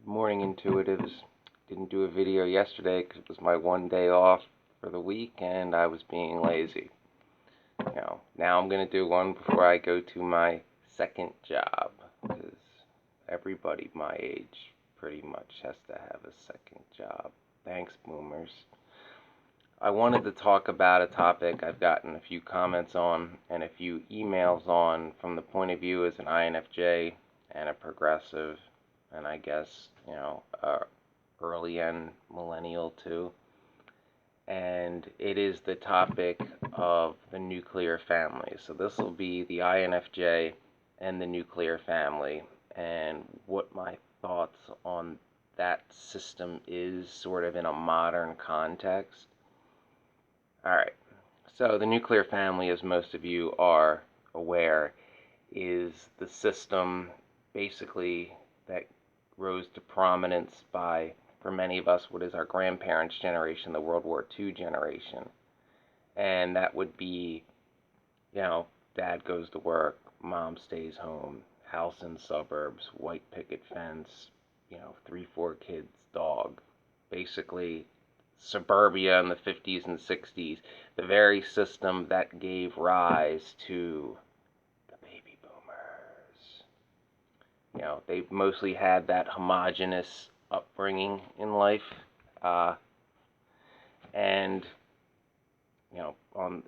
Morning Intuitives. Didn't do a video yesterday because it was my one day off for the week and I was being lazy. Now I'm going to do one before I go to my second job, because everybody my age pretty much has to have a second job. Thanks, boomers. I wanted to talk about a topic I've gotten a few comments on and a few emails on from the point of view as an INFJ and a progressive, and I guess, early end millennial too. And it is the topic of the nuclear family. So this will be the INFJ and the nuclear family, and what my thoughts on that system is sort of in a modern context. Alright, so the nuclear family, as most of you are aware, is the system basically that rose to prominence by, for many of us, what is our grandparents' generation, the World War II generation. And that would be, dad goes to work, mom stays home, house in suburbs, white picket fence, 3, 4 kids, dog. Basically, suburbia in the 50s and 60s, the very system that gave rise to the baby boomers. They mostly had that homogenous upbringing in life, and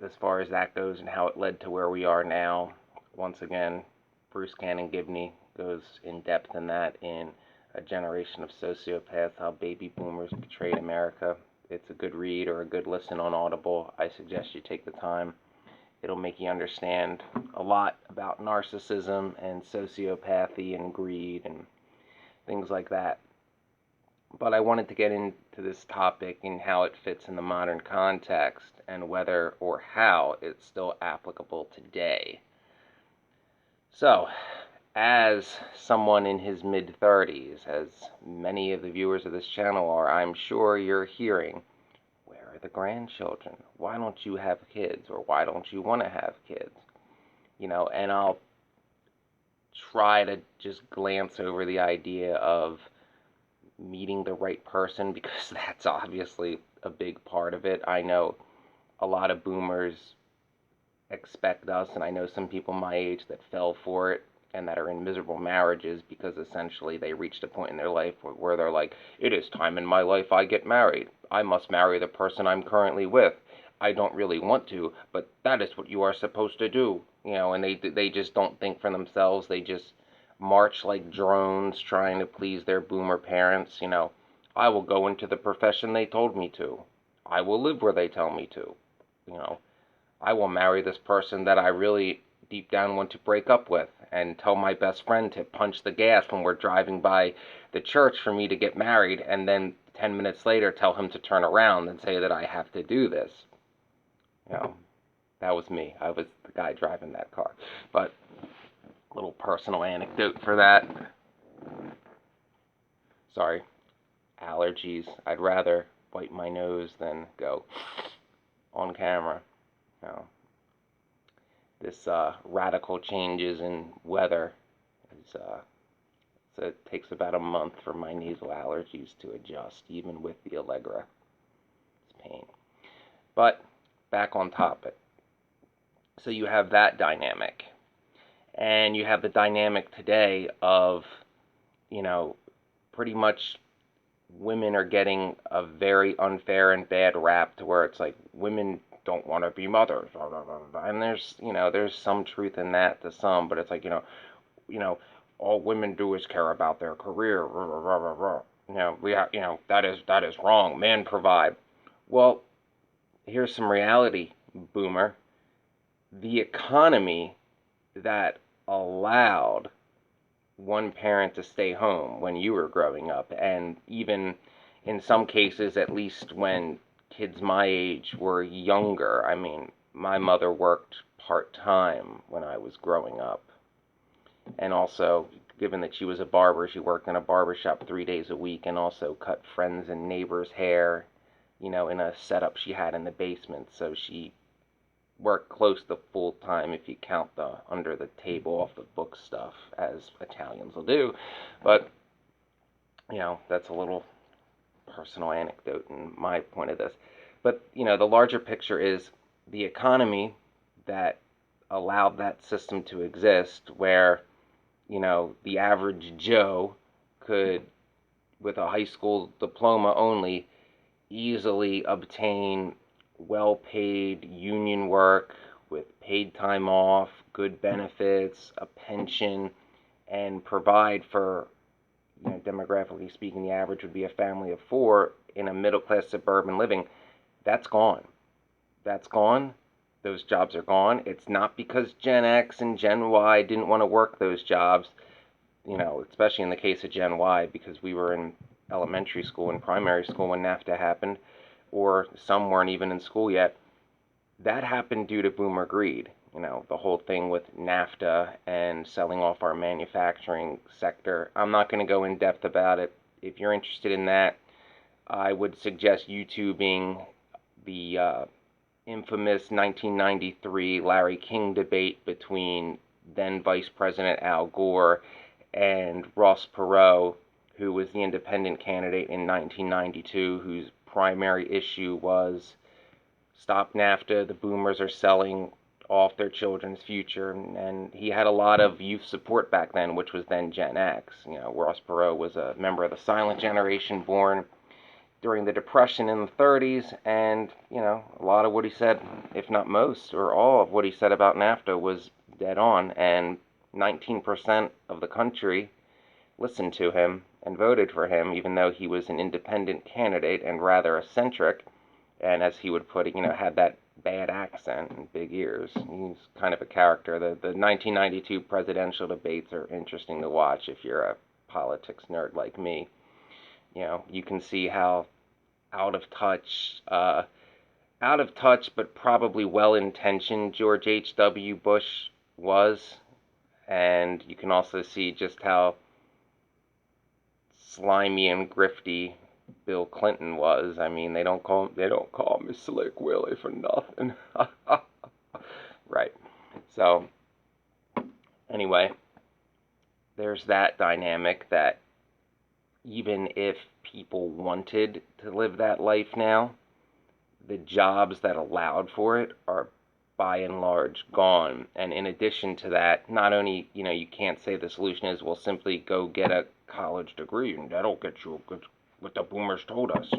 as far as that goes and how it led to where we are now, once again, Bruce Cannon Gibney goes in depth in that in A Generation of Sociopaths, How Baby Boomers Betrayed America. It's a good read or a good listen on Audible. I suggest you take the time. It'll make you understand a lot about narcissism and sociopathy and greed and things like that. But I wanted to get into this topic and how it fits in the modern context and whether or how it's still applicable today. So, as someone in his mid-30s, as many of the viewers of this channel are, I'm sure you're hearing, where are the grandchildren? Why don't you have kids? Or why don't you want to have kids? And I'll try to just glance over the idea of meeting the right person, because that's obviously a big part of it. I know a lot of boomers expect us, and I know some people my age that fell for it and that are in miserable marriages because essentially they reached a point in their life where they're like, it is time in my life I get married. I must marry the person I'm currently with. I don't really want to, but that is what you are supposed to do. And they just don't think for themselves. They just march like drones trying to please their boomer parents. I will go into the profession they told me to. I will live where they tell me to. I will marry this person that I really deep down want to break up with, and tell my best friend to punch the gas when we're driving by the church for me to get married, and then 10 minutes later tell him to turn around and say that I have to do this. That was me. I was the guy driving that car. But little personal anecdote for that. Sorry. Allergies. I'd rather wipe my nose than go on camera. This radical changes in weather is, so it takes about a month for my nasal allergies to adjust, even with the Allegra. It's pain. But back on topic. So you have that dynamic. And you have the dynamic today of, pretty much women are getting a very unfair and bad rap, to where it's like women don't want to be mothers, and there's some truth in that to some, but it's like, all women do is care about their career, that is wrong. Men provide. Well, here's some reality, boomer. The economy that allowed one parent to stay home when you were growing up, and even in some cases, at least when kids my age were younger. I mean, my mother worked part-time when I was growing up. And also, given that she was a barber, she worked in a barber shop 3 days a week, and also cut friends' and neighbors' hair, in a setup she had in the basement. So she work close to full time if you count the under the table off the book stuff, as Italians will do. But That's a little personal anecdote in my point of this. But, the larger picture is the economy that allowed that system to exist where, the average Joe could, with a high school diploma only, easily obtain well paid union work with paid time off, good benefits, a pension, and provide for, demographically speaking, the average would be a family of four in a middle class suburban living. That's gone. That's gone. Those jobs are gone. It's not because Gen X and Gen Y didn't want to work those jobs, especially in the case of Gen Y, because we were in elementary school and primary school when NAFTA happened, or some weren't even in school yet. That happened due to boomer greed. The whole thing with NAFTA and selling off our manufacturing sector. I'm not going to go in depth about it. If you're interested in that, I would suggest YouTubing the infamous 1993 Larry King debate between then Vice President Al Gore and Ross Perot, who was the independent candidate in 1992, whose primary issue was stop NAFTA, the boomers are selling off their children's future, and he had a lot of youth support back then, which was then Gen X. Ross Perot was a member of the silent generation born during the Depression in the 30s, and, a lot of what he said, if not most or all of what he said about NAFTA was dead on, and 19% of the country listened to him and voted for him, even though he was an independent candidate and rather eccentric, and as he would put it, had that bad accent and big ears. He's kind of a character. The 1992 presidential debates are interesting to watch if you're a politics nerd like me. You can see how out of touch, but probably well-intentioned George H.W. Bush was, and you can also see just how slimy and grifty Bill Clinton was. I mean, they don't call me Slick Willie for nothing. Right. So, anyway, there's that dynamic that even if people wanted to live that life now, the jobs that allowed for it are by and large gone. And in addition to that, not only, you can't say the solution is, well, simply go get a college degree and that'll get you a good, what the boomers told us,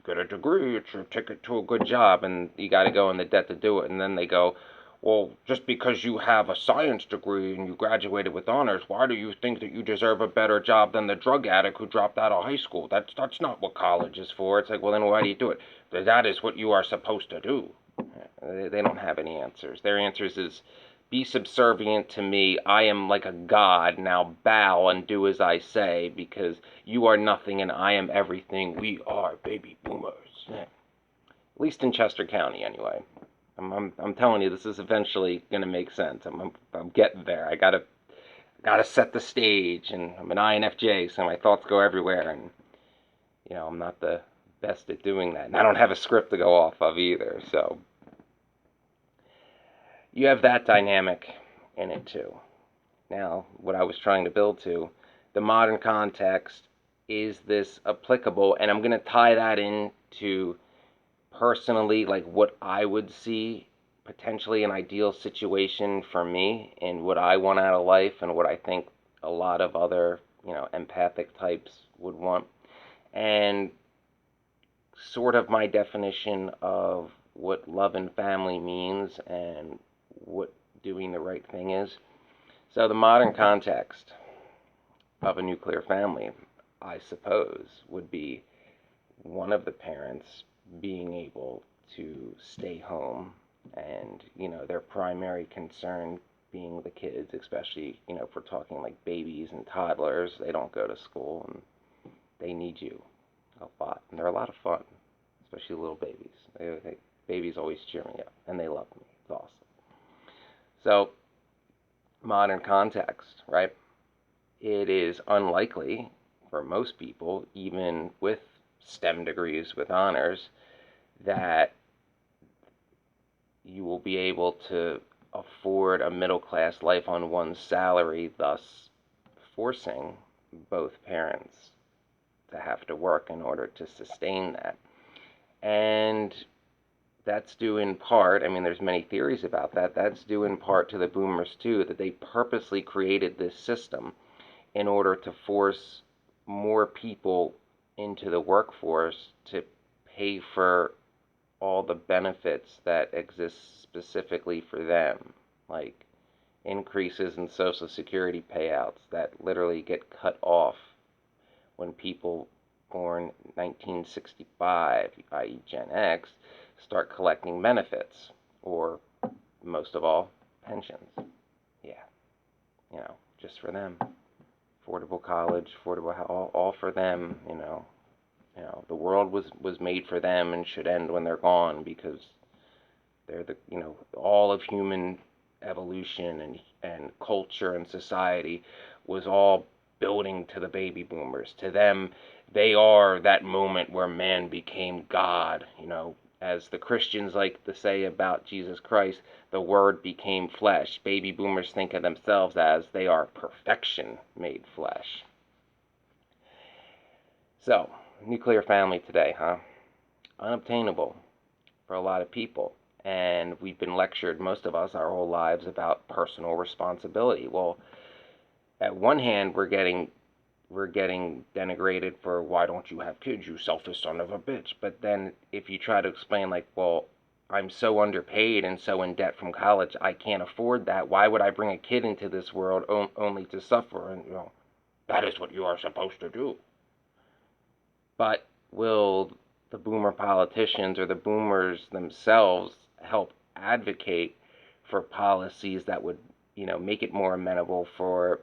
get a degree, it's your ticket to a good job, and you got to go in the debt to do it. And then they go, well, just because you have a science degree and you graduated with honors, why do you think that you deserve a better job than the drug addict who dropped out of high school? That's not what college is for. It's like, well, then why do you do it? That is what you are supposed to do. They don't have any answers. Their answers is, be subservient to me. I am like a god. Now bow and do as I say, because you are nothing and I am everything. We are baby boomers. At least in Chester County, anyway. I'm telling you, this is eventually gonna make sense. I'm getting there. I gotta set the stage, and I'm an INFJ, so my thoughts go everywhere, and I'm not the best at doing that, and I don't have a script to go off of either. So you have that dynamic in it too. Now, what I was trying to build to, the modern context, is this applicable? And I'm gonna tie that into personally, like what I would see potentially an ideal situation for me and what I want out of life and what I think a lot of other, empathic types would want. And sort of my definition of what love and family means and what doing the right thing is. So the modern context of a nuclear family, I suppose, would be one of the parents being able to stay home and, their primary concern being the kids, especially, if we're talking like babies and toddlers. They don't go to school and they need you a lot. And they're a lot of fun, especially little babies. Babies always cheer me up and they love me. It's awesome. So, modern context, right? It is unlikely for most people, even with STEM degrees with honors, that you will be able to afford a middle class life on one's salary, thus forcing both parents to have to work in order to sustain that. And that's due in part, I mean, there's many theories about that, that's due in part to the boomers too, that they purposely created this system in order to force more people into the workforce to pay for all the benefits that exist specifically for them, like increases in Social Security payouts that literally get cut off when people born 1965, i.e. Gen X, start collecting benefits, or most of all, pensions. Yeah, just for them. Affordable college, affordable health, all for them, the world was made for them and should end when they're gone, because they're all of human evolution and culture and society was all building to the baby boomers. To them, they are that moment where man became God. As the Christians like to say about Jesus Christ, the Word became flesh. Baby boomers think of themselves as they are perfection made flesh. So, nuclear family today, huh? Unobtainable for a lot of people. And we've been lectured, most of us, our whole lives about personal responsibility. Well, at one hand, we're getting denigrated for, why don't you have kids, you selfish son of a bitch. But then if you try to explain, like, well, I'm so underpaid and so in debt from college, I can't afford that. Why would I bring a kid into this world only to suffer? And, that is what you are supposed to do. But will the boomer politicians or the boomers themselves help advocate for policies that would, make it more amenable for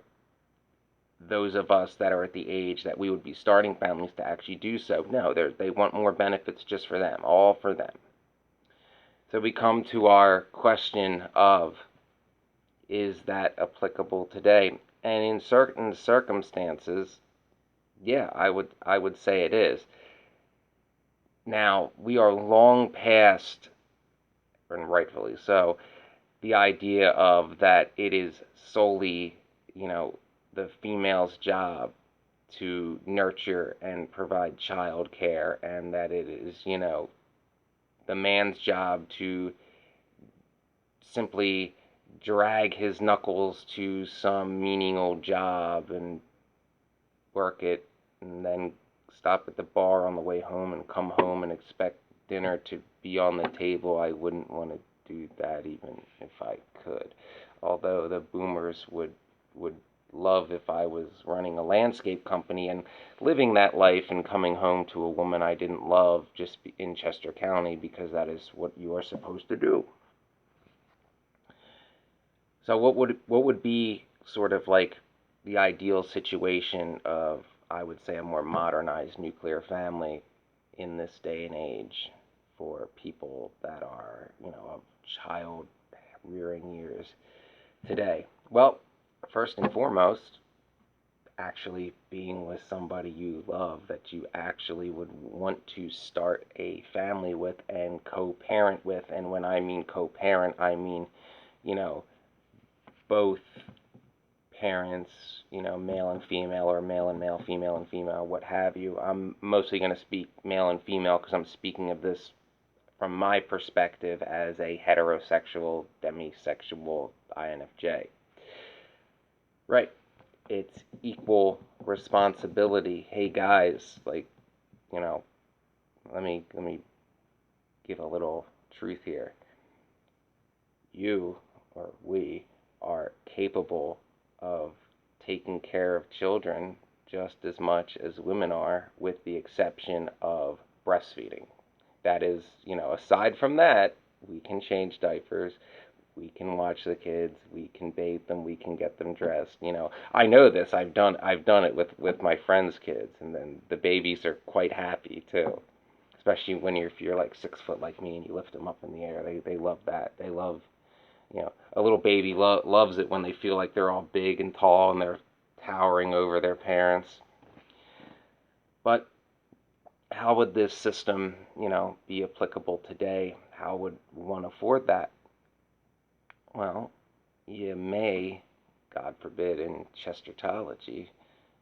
those of us that are at the age that we would be starting families to actually do so? No, they want more benefits just for them, all for them. So we come to our question of, is that applicable today? And in certain circumstances, yeah, I would say it is. Now, we are long past, and rightfully so, the idea of that it is solely, the female's job to nurture and provide child care, and that it is, the man's job to simply drag his knuckles to some menial job and work it, and then stop at the bar on the way home and come home and expect dinner to be on the table. I wouldn't want to do that even if I could. Although the boomers would love if I was running a landscape company and living that life and coming home to a woman I didn't love just in Chester County, because that is what you are supposed to do. So what would be sort of like the ideal situation of, I would say, a more modernized nuclear family in this day and age for people that are, of child rearing years today? Well, first and foremost, actually being with somebody you love, that you actually would want to start a family with and co-parent with. And when I mean co-parent, I mean, both parents, male and female, or male and male, female and female, what have you. I'm mostly going to speak male and female because I'm speaking of this from my perspective as a heterosexual, demisexual INFJ. Right. It's equal responsibility. Hey guys, like, let me give a little truth here. You, or we, are capable of taking care of children just as much as women are, with the exception of breastfeeding. That is, aside from that, we can change diapers, we can watch the kids, we can bathe them, we can get them dressed. I know this. I've done it with my friends' kids, and then the babies are quite happy too. Especially if you're like 6 foot like me and you lift them up in the air, they love that. They love, a little baby loves it when they feel like they're all big and tall and they're towering over their parents. But how would this system, be applicable today? How would one afford that? Well, you may, God forbid, in Chestertology,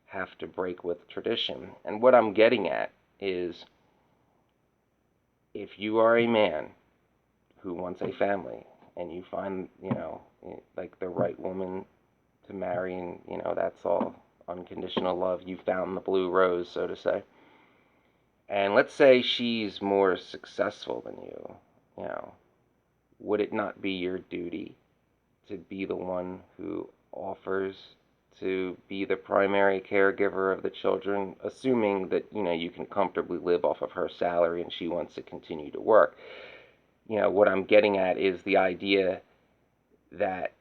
have to break with tradition. And what I'm getting at is, if you are a man who wants a family and you find, like the right woman to marry, and, that's all unconditional love, you found the blue rose, so to say. And let's say she's more successful than you, would it not be your duty to be the one who offers to be the primary caregiver of the children, assuming that, you can comfortably live off of her salary and she wants to continue to work? What I'm getting at is the idea that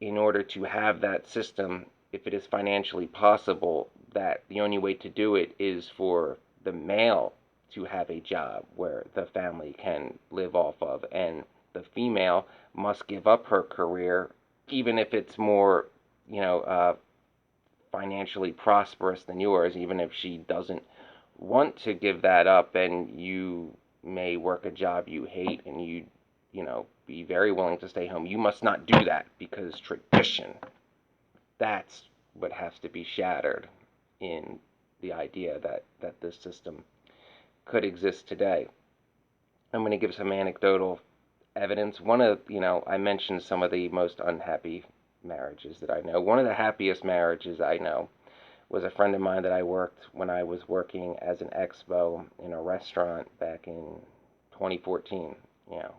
in order to have that system, if it is financially possible, that the only way to do it is for the male to have a job where the family can live off of, and the female must give up her career, even if it's more, financially prosperous than yours, even if she doesn't want to give that up, and you may work a job you hate and be very willing to stay home. You must not do that, because tradition, that's what has to be shattered in the idea that this system could exist today. I'm going to give some anecdotal evidence. I mentioned some of the most unhappy marriages that I know. One of the happiest marriages I know was a friend of mine that I worked when I was working as an expo in a restaurant back in 2014.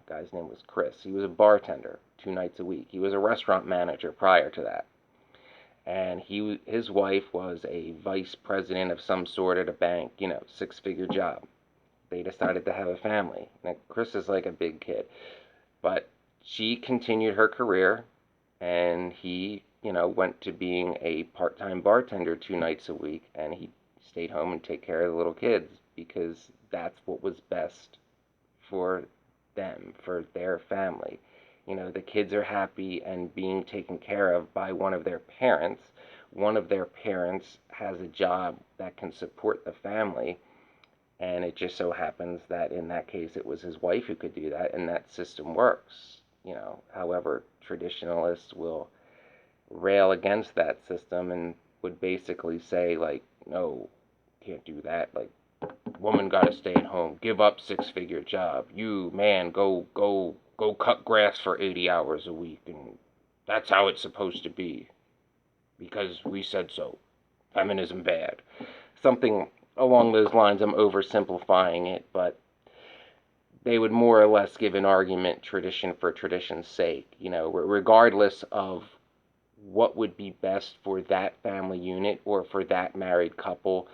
Guy's name was Chris. He was a bartender 2 nights a week. He was a restaurant manager prior to that. And his wife was a vice president of some sort at a bank, six-figure job. They decided to have a family. Now, Chris is like a big kid, but she continued her career, and he, went to being a part-time bartender 2 nights a week, and he stayed home and take care of the little kids, because that's what was best for them, for their family. The kids are happy and being taken care of by one of their parents. One of their parents has a job that can support the family, and it just so happens that in that case it was his wife who could do that, and that system works. However, traditionalists will rail against that system and would basically say, like, no, can't do that. Like, woman gotta stay at home, give up six-figure job. You, man, go cut grass for 80 hours a week, and that's how it's supposed to be, because we said so. Feminism bad. Something along those lines. I'm oversimplifying it, but they would more or less give an argument, tradition for tradition's sake, regardless of what would be best for that family unit or for that married couple.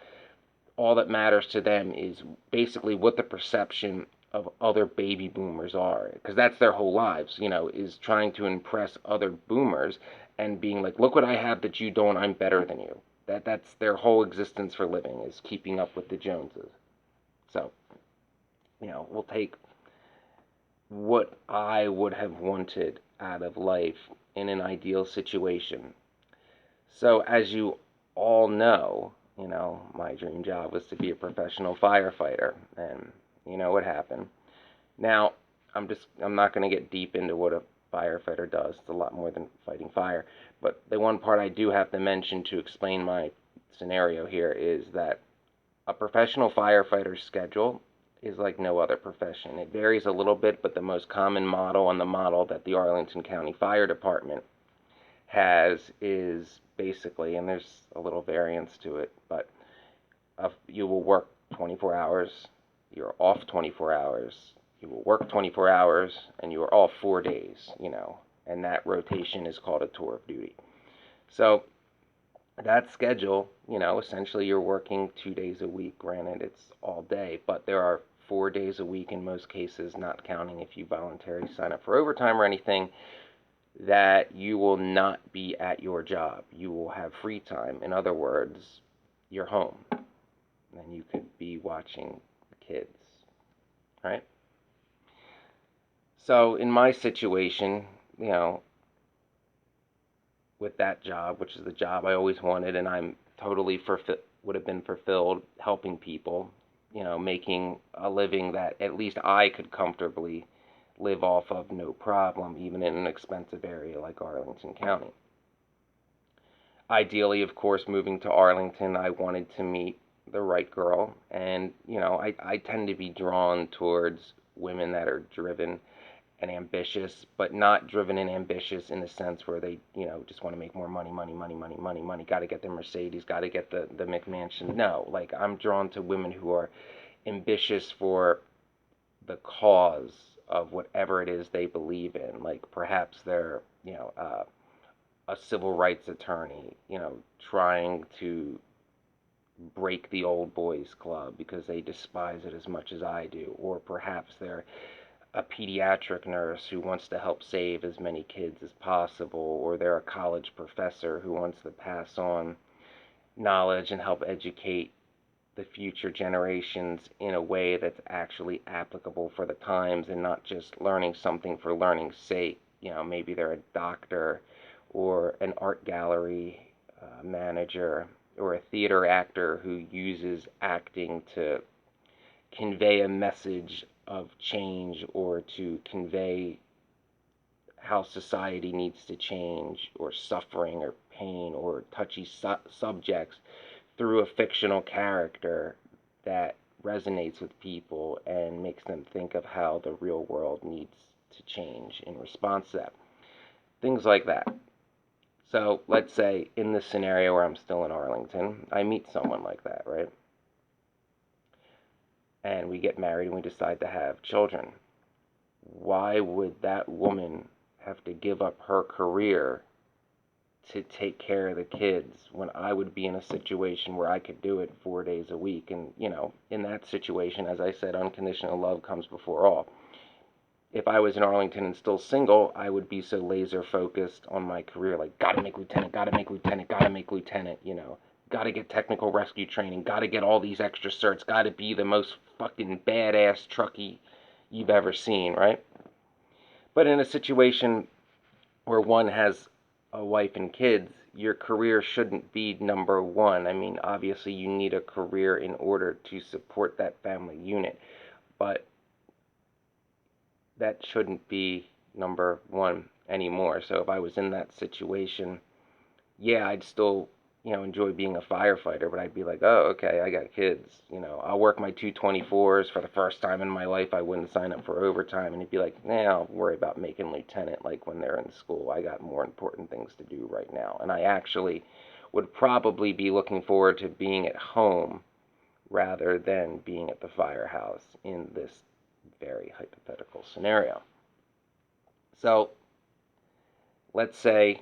All that matters to them is basically what the perception of other baby boomers are, because that's their whole lives, is trying to impress other boomers and being like, look what I have that you don't, I'm better than you. That's their whole existence for living, is keeping up with the Joneses. So, we'll take what I would have wanted out of life in an ideal situation. So, as you all know, my dream job was to be a professional firefighter, and what happened. Now, I'm not going to get deep into what a firefighter does. It's a lot more than fighting fire. But the one part I do have to mention to explain my scenario here is that a professional firefighter's schedule is like no other profession. It varies a little bit, but the most common model, and the model that the Arlington County Fire Department has, is basically, and there's a little variance to it, but you will work 24 hours, you're off 24 hours, you will work 24 hours, and you are off 4 days, and that rotation is called a tour of duty. So that schedule, essentially you're working 2 days a week. Granted, it's all day, but there are 4 days a week in most cases, not counting if you voluntarily sign up for overtime or anything, that you will not be at your job. You will have free time. In other words, you're home, and you could be watching the kids, right? So in my situation, with that job, which is the job I always wanted, and I'm totally would have been fulfilled helping people, making a living that at least I could comfortably live off of, no problem, even in an expensive area like Arlington County. Ideally, of course, moving to Arlington, I wanted to meet the right girl. And, I tend to be drawn towards women that are driven and ambitious, but not driven and ambitious in the sense where they, just want to make more money, money, money, money, money, money. Got to get the Mercedes, got to get the McMansion. No, like I'm drawn to women who are ambitious for the cause of whatever it is they believe in. Like perhaps they're, a civil rights attorney, trying to break the old boys club because they despise it as much as I do. Or perhaps they're a pediatric nurse who wants to help save as many kids as possible, or they're a college professor who wants to pass on knowledge and help educate the future generations in a way that's actually applicable for the times and not just learning something for learning's sake. Maybe they're a doctor or an art gallery manager or a theater actor who uses acting to convey a message of change or to convey how society needs to change or suffering or pain or touchy subjects through a fictional character that resonates with people and makes them think of how the real world needs to change in response to that. Things like that. So let's say in this scenario where I'm still in Arlington, I meet someone like that, right? And we get married and we decide to have children. Why would that woman have to give up her career to take care of the kids when I would be in a situation where I could do it 4 days a week? And, in that situation, as I said, unconditional love comes before all. If I was in Arlington and still single, I would be so laser focused on my career, like, gotta make lieutenant, gotta make lieutenant, gotta make lieutenant, gotta get technical rescue training, gotta get all these extra certs, gotta be the most fucking badass truckie you've ever seen, right? But in a situation where one has a wife and kids, your career shouldn't be number one. I mean, obviously, you need a career in order to support that family unit, but that shouldn't be number one anymore. So if I was in that situation, yeah, I'd still, enjoy being a firefighter, but I'd be like, oh, okay, I got kids. I'll work my 224s for the first time in my life. I wouldn't sign up for overtime. And he'd be like, nah, I'll worry about making lieutenant like when they're in school. I got more important things to do right now. And I actually would probably be looking forward to being at home rather than being at the firehouse in this very hypothetical scenario. So let's say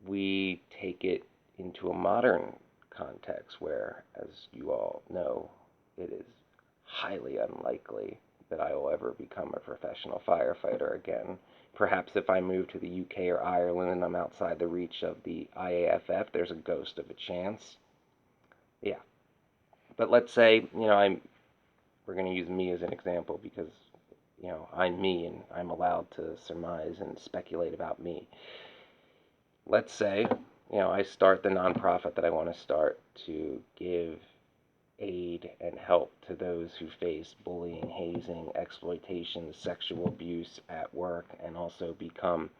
we take it into a modern context where, as you all know, it is highly unlikely that I will ever become a professional firefighter again. Perhaps if I move to the UK or Ireland and I'm outside the reach of the IAFF, there's a ghost of a chance. Yeah. But let's say, we're going to use me as an example because, I'm me and I'm allowed to surmise and speculate about me. Let's say, I start the nonprofit that I want to start to give aid and help to those who face bullying, hazing, exploitation, sexual abuse at work, and also become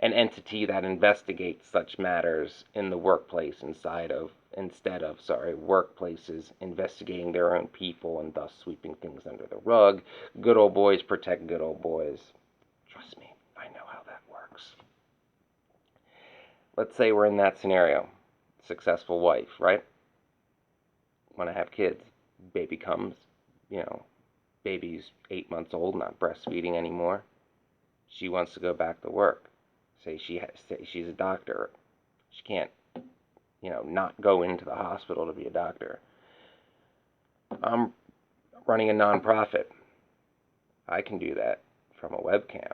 an entity that investigates such matters in the workplace instead of workplaces investigating their own people and thus sweeping things under the rug. Good old boys protect good old boys. Trust me, I know how that works. Let's say we're in that scenario. Successful wife, right? Want to have kids. Baby comes, baby's 8 months old, not breastfeeding anymore. She wants to go back to work. Say she's a doctor. She can't, not go into the hospital to be a doctor. I'm running a nonprofit. I can do that from a webcam.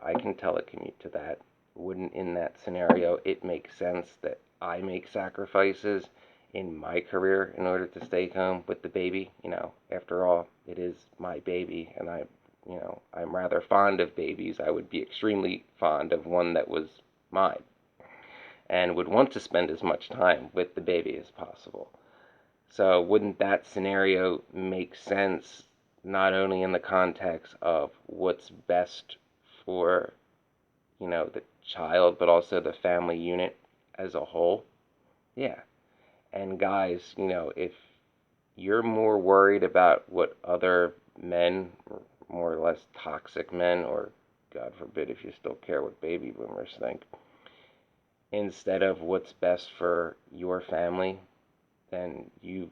I can telecommute to that. Wouldn't in that scenario it make sense that I make sacrifices in my career in order to stay home with the baby? After all, it is my baby, and I'm rather fond of babies. I would be extremely fond of one that was mine and would want to spend as much time with the baby as possible. So wouldn't that scenario make sense not only in the context of what's best for, the child, but also the family unit as a whole, yeah. And guys, if you're more worried about what other men, more or less toxic men, or God forbid if you still care what baby boomers think, instead of what's best for your family, then you've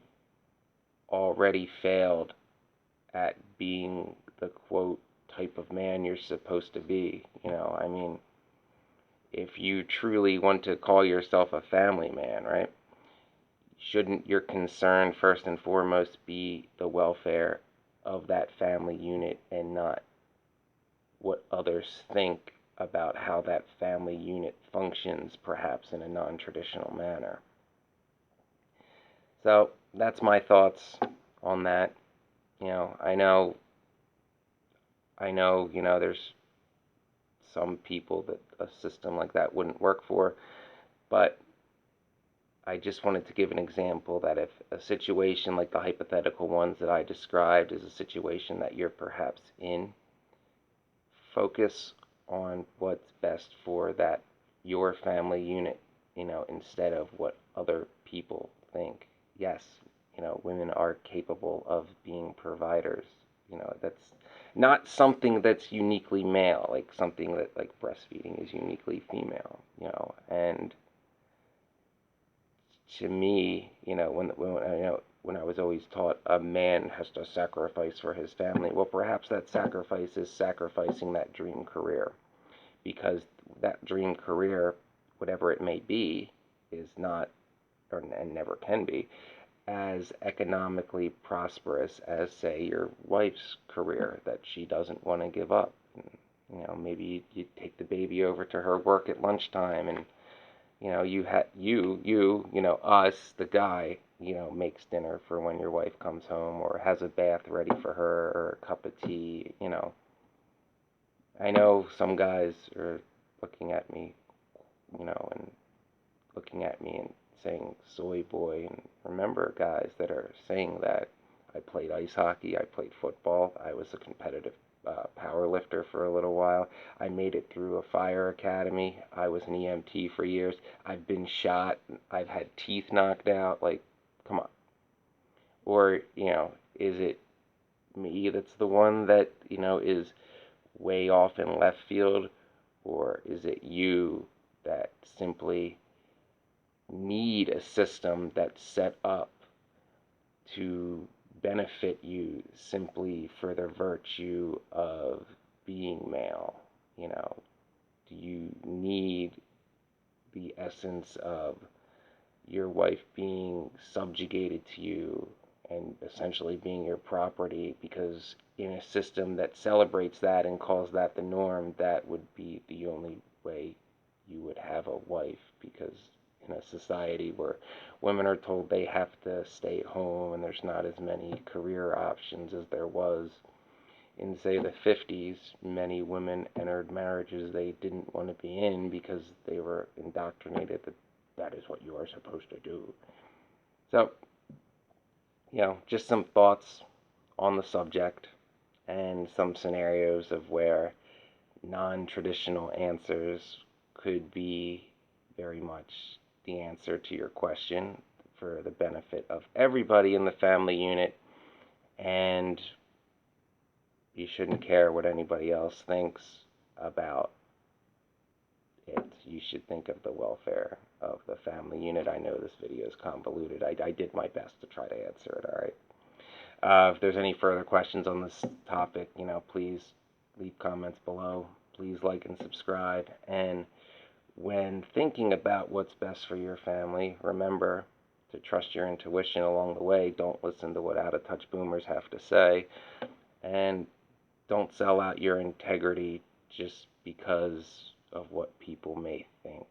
already failed at being the quote type of man you're supposed to be. I mean, if you truly want to call yourself a family man, right? Shouldn't your concern first and foremost be the welfare of that family unit and not what others think about how that family unit functions, perhaps in a non-traditional manner? So that's my thoughts on that. I know, there's some people that a system like that wouldn't work for, but I just wanted to give an example that if a situation like the hypothetical ones that I described is a situation that you're perhaps in, focus on what's best for that your family unit, instead of what other people think. Yes, women are capable of being providers. That's not something that's uniquely male, like something that like breastfeeding is uniquely female, and to me, when I was always taught a man has to sacrifice for his family, well, perhaps that sacrifice is sacrificing that dream career, because that dream career, whatever it may be, is not, and never can be, as economically prosperous as, say, your wife's career that she doesn't want to give up. Maybe you take the baby over to her work at lunchtime, and us, the guy, makes dinner for when your wife comes home, or has a bath ready for her, or a cup of tea. I know some guys are looking at me, and looking at me and saying soy boy. And remember, guys that are saying that, I played ice hockey, I played football, I was a competitive power lifter for a little while. I made it through a fire academy. I was an EMT for years. I've been shot. I've had teeth knocked out. Like, come on. Or, is it me that's the one that, is way off in left field? Or is it you that simply need a system that's set up to benefit you simply for the virtue of being male? Do you need the essence of your wife being subjugated to you and essentially being your property? Because in a system that celebrates that and calls that the norm, that would be the only way you would have a wife. Because in a society where women are told they have to stay at home and there's not as many career options as there was in, say, the 50s, many women entered marriages they didn't want to be in because they were indoctrinated that that is what you are supposed to do. So, just some thoughts on the subject and some scenarios of where non-traditional answers could be very much the answer to your question for the benefit of everybody in the family unit. And you shouldn't care what anybody else thinks about it. You should think of the welfare of the family unit. I know this video is convoluted. I did my best to try to answer it, all right? If there's any further questions on this topic, please leave comments below. Please like and subscribe. And when thinking about what's best for your family, remember to trust your intuition along the way. Don't listen to what out-of-touch boomers have to say. And don't sell out your integrity just because of what people may think.